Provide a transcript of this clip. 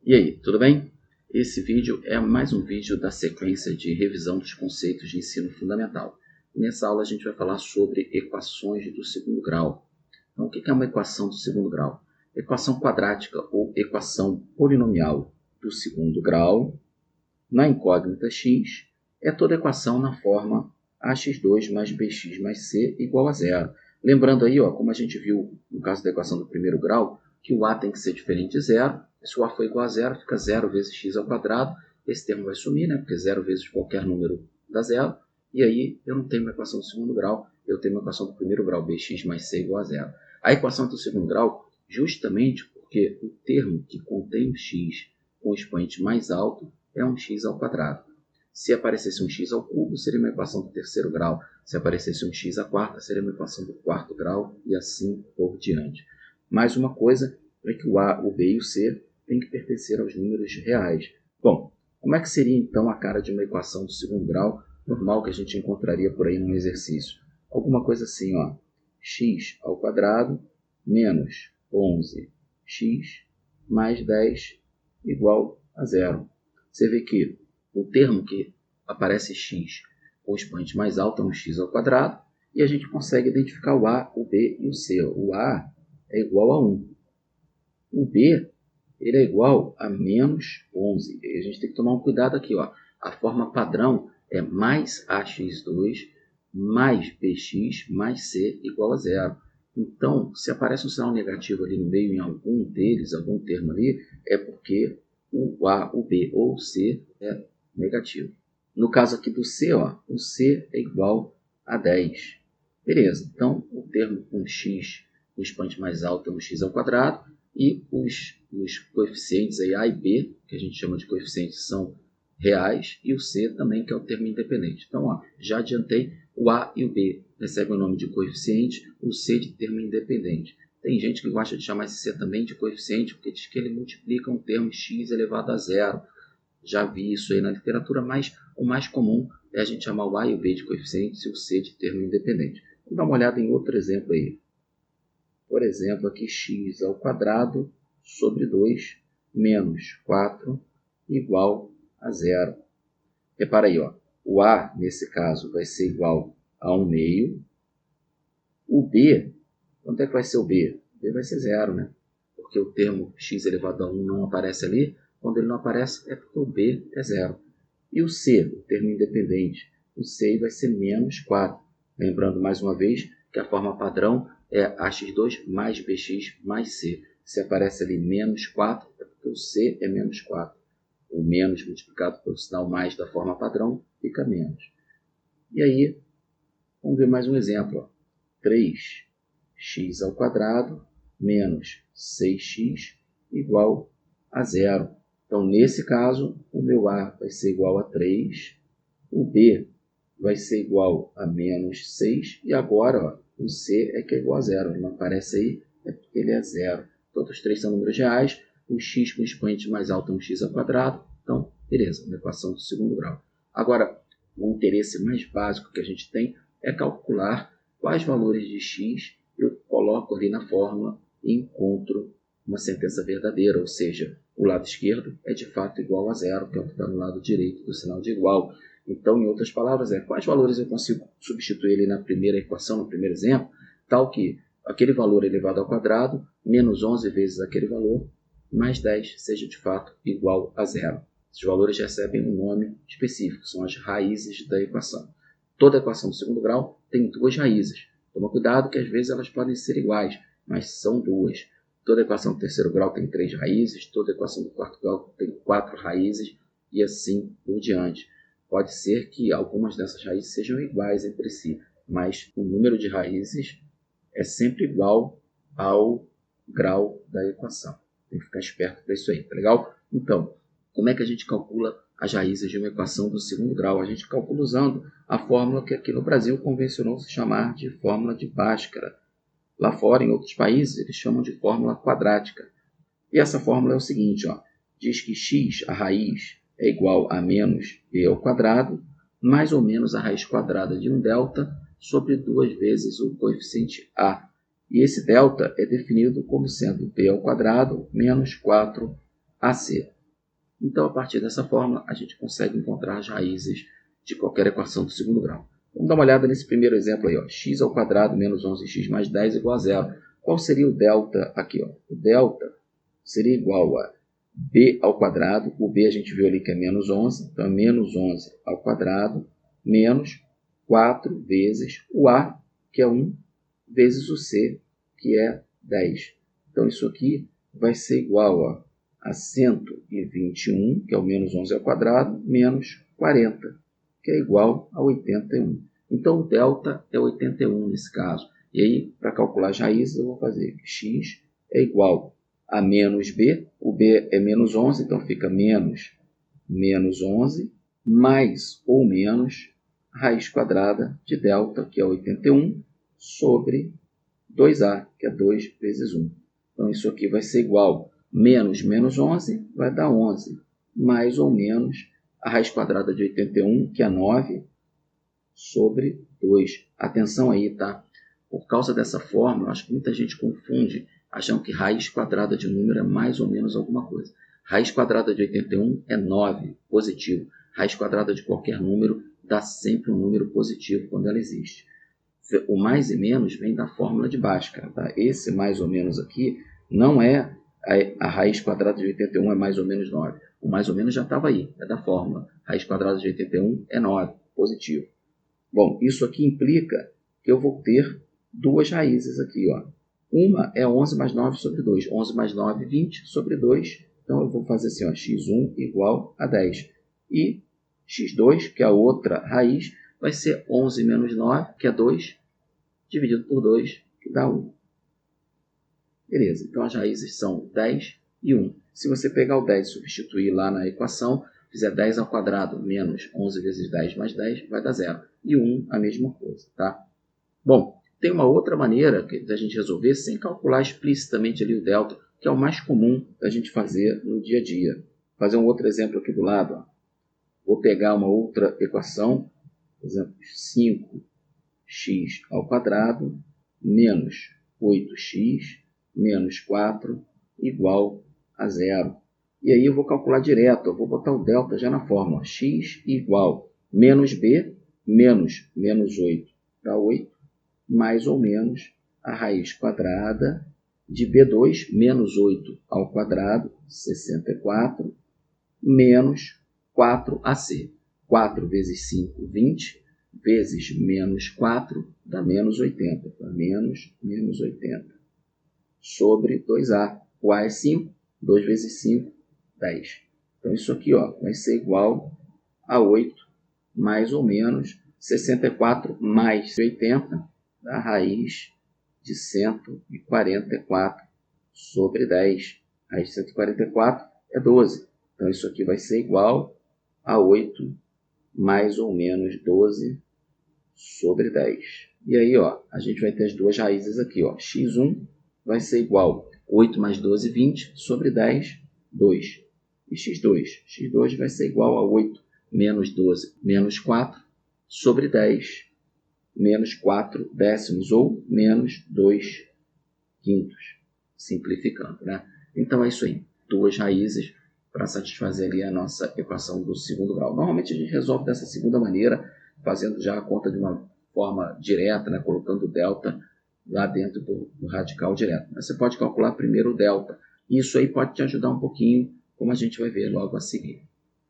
E aí, tudo bem? Esse vídeo é mais um vídeo da sequência de revisão dos conceitos de ensino fundamental. Nessa aula a gente vai falar sobre equações do segundo grau. Então, o que é uma equação do segundo grau? Equação quadrática ou equação polinomial do segundo grau, na incógnita x, é toda equação na forma ax2 mais bx mais c igual a zero. Lembrando aí, como a gente viu no caso da equação do primeiro grau, que o a tem que ser diferente de zero. Se o a for igual a zero, fica 0 vezes x ao quadrado. Esse termo vai sumir, né? Porque 0 vezes qualquer número dá zero. E aí eu não tenho uma equação do segundo grau, eu tenho uma equação do primeiro grau, bx mais c igual a zero. A equação do segundo grau, justamente porque o termo que contém o x com o expoente mais alto é um x ao quadrado. Se aparecesse um x ao cubo, seria uma equação do terceiro grau. Se aparecesse um x à quarta, seria uma equação do quarto grau e assim por diante. Mais uma coisa é que o a, o b e o c têm que pertencer aos números reais. Bom, como é que seria então a cara de uma equação do segundo grau normal que a gente encontraria por aí num exercício? Alguma coisa assim, x ao quadrado menos 11x mais 10 igual a zero. Você vê que o termo que aparece x com o expoente mais alto é um x ao quadrado, e a gente consegue identificar o a, o b e o c. O a é igual a 1. O b ele é igual a menos 11. E a gente tem que tomar um cuidado aqui. A forma padrão é mais ax2 mais bx mais c igual a zero. Então, se aparece um sinal negativo ali no meio em algum deles, algum termo ali, é porque o a, o b ou o c é negativo. No caso aqui do c, o c é igual a 10. Beleza, então o termo com x, o expoente mais alto é um x ao quadrado, e os coeficientes aí, a e b, que a gente chama de coeficientes, são reais, e o c também, que é o termo independente. Então, já adiantei, o a e o b recebem o nome de coeficiente, o c de termo independente. Tem gente que gosta de chamar esse c também de coeficiente, porque diz que ele multiplica um termo x elevado a zero. Já vi isso aí na literatura, mas o mais comum é a gente chamar o a e o b de coeficientes e o c de termo independente. Vamos dar uma olhada em outro exemplo aí. Por exemplo, aqui x ao quadrado sobre 2 menos 4 igual a zero. Repara aí, o a, nesse caso, vai ser igual a 1 meio. O b, quanto é que vai ser o b? O b vai ser zero, né? Porque o termo x elevado a 1 não aparece ali. Quando ele não aparece, é porque o b é zero. E o c, o termo independente, o c vai ser menos 4. Lembrando mais uma vez que a forma padrão é ax2 mais bx mais c. Se aparece ali menos 4, é porque o c é menos 4. O menos multiplicado pelo sinal mais da forma padrão fica menos. E aí, vamos ver mais um exemplo. 3x ao quadrado menos 6x igual a zero. Então, nesse caso, o meu a vai ser igual a 3, o b vai ser igual a menos 6, e agora o c é que é igual a zero. Ele não aparece aí, é porque ele é zero. Todos os três são números reais, o x com o expoente mais alto é um x ao quadrado, então, beleza, uma equação do segundo grau. Agora, o interesse mais básico que a gente tem é calcular quais valores de x eu coloco ali na fórmula e encontro uma sentença verdadeira, ou seja, o lado esquerdo é de fato igual a zero, que é o que está no lado direito do sinal de igual. Então, em outras palavras, quais valores eu consigo substituir ali na primeira equação, no primeiro exemplo, tal que aquele valor elevado ao quadrado, menos 11 vezes aquele valor, mais 10 seja de fato igual a zero. Esses valores recebem um nome específico, são as raízes da equação. Toda equação do segundo grau tem duas raízes. Toma cuidado que às vezes elas podem ser iguais, mas são duas. Toda equação do terceiro grau tem 3 raízes, toda equação do quarto grau tem 4 raízes, e assim por diante. Pode ser que algumas dessas raízes sejam iguais entre si, mas o número de raízes é sempre igual ao grau da equação. Tem que ficar esperto para isso aí, tá legal? Então, como é que a gente calcula as raízes de uma equação do segundo grau? A gente calcula usando a fórmula que aqui no Brasil convencionou se chamar de fórmula de Bhaskara. Lá fora, em outros países, eles chamam de fórmula quadrática. E essa fórmula é o seguinte, diz que x, a raiz, é igual a menos b ao quadrado, mais ou menos a raiz quadrada de um delta, sobre 2 vezes o coeficiente a. E esse delta é definido como sendo b ao quadrado menos 4ac. Então, a partir dessa fórmula, a gente consegue encontrar as raízes de qualquer equação do segundo grau. Vamos dar uma olhada nesse primeiro exemplo aí, ó. X ao quadrado menos 11x mais 10 igual a zero. Qual seria o delta aqui? Ó? O delta seria igual a b ao quadrado. O b a gente viu ali que é menos 11, então é menos 11 ao quadrado menos 4 vezes o a, que é 1, vezes o c, que é 10. Então, isso aqui vai ser igual a 121, que é o menos 11 ao quadrado, menos 40, que é igual a 81. Então, o delta é 81 nesse caso. E aí, para calcular as raízes, eu vou fazer que x é igual a menos b. O b é menos 11, então fica menos 11, mais ou menos a raiz quadrada de delta, que é 81, sobre 2a, que é 2 vezes 1. Então, isso aqui vai ser igual a menos 11, vai dar 11, mais ou menos a raiz quadrada de 81, que é 9, sobre 2. Atenção aí, tá? Por causa dessa fórmula, acho que muita gente confunde, achando que raiz quadrada de um número é mais ou menos alguma coisa. Raiz quadrada de 81 é 9, positivo. Raiz quadrada de qualquer número dá sempre um número positivo quando ela existe. O mais e menos vem da fórmula de Bhaskara, tá? Esse mais ou menos aqui não é a raiz quadrada de 81 é mais ou menos 9. O mais ou menos já estava aí, é da fórmula. Raiz quadrada de 81 é 9, positivo. Bom, isso aqui implica que eu vou ter duas raízes aqui, ó. Uma é 11 mais 9 sobre 2. 11 mais 9, 20 sobre 2. Então, eu vou fazer assim, ó, x1 igual a 10. E x2, que é a outra raiz, vai ser 11 menos 9, que é 2, dividido por 2, que dá 1. Beleza, então as raízes são 10 e 1. Se você pegar o 10 e substituir lá na equação, fizer 10 ao quadrado menos 11 vezes 10 mais 10, vai dar 0. E 1, a mesma coisa, tá? Bom, tem uma outra maneira da gente resolver sem calcular explicitamente ali o delta, que é o mais comum da gente fazer no dia a dia. Vou fazer um outro exemplo aqui do lado. Ó. Vou pegar uma outra equação, por exemplo, 5x ao quadrado menos 8x menos 4 igual a 0. E aí eu vou calcular direto, eu vou botar o delta já na fórmula. X igual menos b menos 8 dá 8, mais ou menos a raiz quadrada de b2 menos 8 ao quadrado, 64, menos 4ac. 4 vezes 5, 20, vezes menos 4 dá menos 80. Tá? Menos 80 sobre 2a. O a é 5, 2 vezes 5, 10. Então, isso aqui ó, vai ser igual a 8, mais ou menos 64 mais 80, da raiz de 144 sobre 10. A raiz de 144 é 12. Então, isso aqui vai ser igual a 8 mais ou menos 12 sobre 10. E aí, ó, a gente vai ter as duas raízes aqui. Ó. x1 vai ser igual a 8 mais 12, 20 sobre 10, 2. E x2? x2 vai ser igual a 8 menos 12 menos 4 sobre 10 menos 4 décimos ou menos 2 quintos, simplificando, né? Então é isso aí, duas raízes para satisfazer ali a nossa equação do segundo grau. Normalmente a gente resolve dessa segunda maneira, fazendo já a conta de uma forma direta, né? Colocando o delta lá dentro do radical direto. Mas você pode calcular primeiro o delta. Isso aí pode te ajudar um pouquinho, como a gente vai ver logo a seguir.